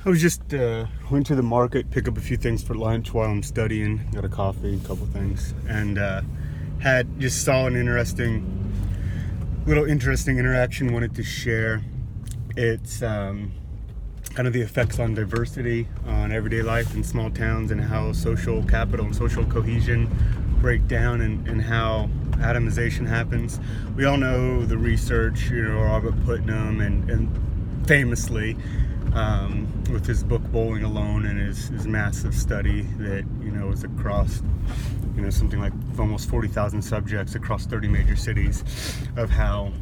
I was just went to the market, pick up a few things for lunch while I'm studying. Got a coffee, a couple things, and saw an interesting interaction. Wanted to share. It's kind of the effects on diversity on everyday life in small towns, and how social capital and social cohesion break down, and how atomization happens. We all know the research, Robert Putnam, and famously. With his book Bowling Alone and his massive study that was across something like almost 40,000 subjects across 30 major cities, of how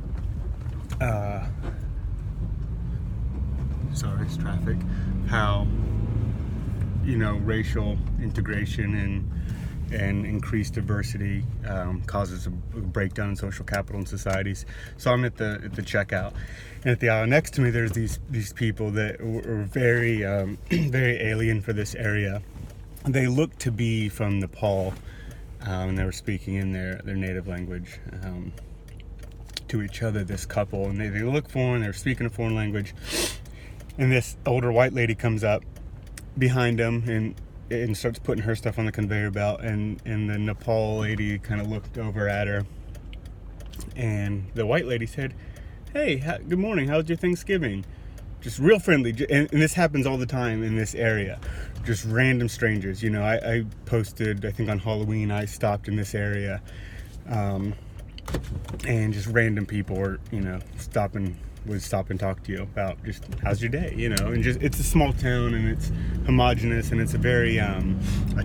sorry, it's traffic, how racial integration and increased diversity causes a breakdown in social capital in societies. So I'm at the checkout, and at the aisle next to me, there's these people that were very very alien for this area. They looked to be from Nepal, and they were speaking in their native language to each other. This couple, and they looked foreign. They were speaking a foreign language, and this older white lady comes up behind them and starts putting her stuff on the conveyor belt, and the Nepal lady kind of looked over at her, and the white lady said, "Hey, good morning, how's your Thanksgiving?" Just real friendly, and this happens all the time in this area. Just random strangers. I posted, I think on Halloween, I stopped in this area, and just random people were, would stop and talk to you about just how's your day, and just, it's a small town, and it's homogenous, and it's a very a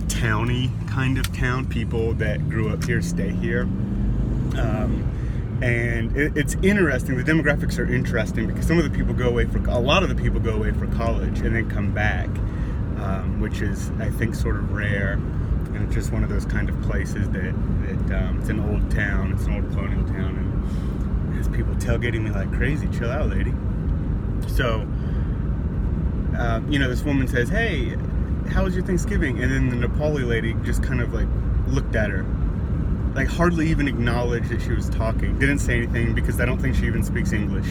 towny kind of town. People that grew up here stay here, and it's interesting. The demographics are interesting because a lot of the people go away for college and then come back, which is, I think, sort of rare. And it's just one of those kind of places that it's an old town, it's an old colonial town, and there's people tailgating me like crazy. Chill out, lady. So, this woman says, "Hey, how was your Thanksgiving?" And then the Nepali lady just kind of like looked at her, like hardly even acknowledged that she was talking. Didn't say anything because I don't think she even speaks English.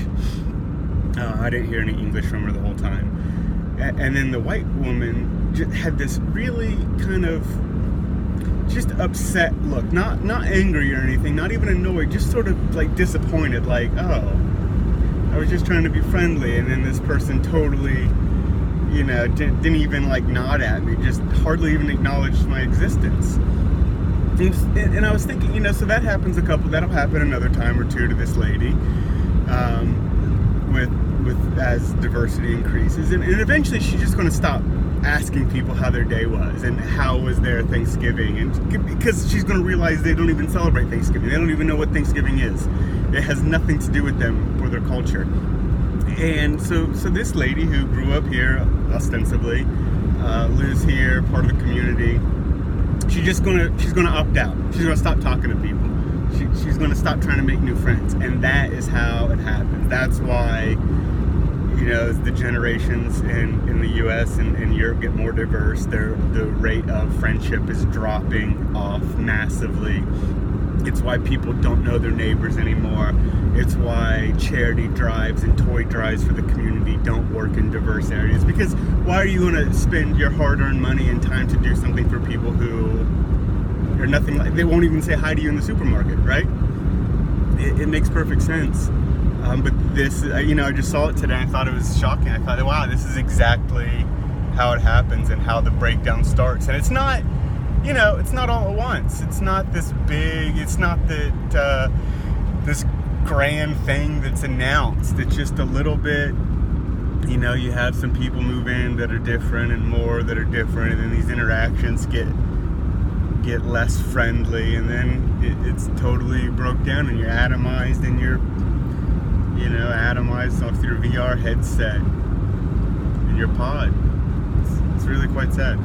I didn't hear any English from her the whole time. And then the white woman just had this really kind of just upset look, not angry or anything, not even annoyed, just sort of like disappointed, like, oh, I was just trying to be friendly, and then this person totally, didn't even like nod at me, just hardly even acknowledged my existence. And I was thinking, so that happens that'll happen another time or two to this lady, with as diversity increases, and eventually she's just going to stop asking people how their day was and how was their Thanksgiving, and because she's going to realize they don't even celebrate Thanksgiving. They don't even know what Thanksgiving is. It has nothing to do with them or their culture. And so this lady who grew up here ostensibly, lives here, part of the community, she's gonna opt out. She's gonna stop talking to people. She's gonna stop trying to make new friends, and that is how it happens. That's why the generations in the U.S. and Europe get more diverse. The rate of friendship is dropping off massively. It's why people don't know their neighbors anymore. It's why charity drives and toy drives for the community don't work in diverse areas. Because why are you going to spend your hard-earned money and time to do something for people who are nothing like, they won't even say hi to you in the supermarket, right? It makes perfect sense. But this, I just saw it today. I thought it was shocking. I thought, wow, this is exactly how it happens and how the breakdown starts. And it's not, it's not all at once. It's not this big, it's not that this grand thing that's announced. It's just a little bit, you have some people move in that are different and more that are different, and then these interactions get less friendly, and then it's totally broke down, and you're atomized, and you're atomized off your VR headset in your pod. It's really quite sad.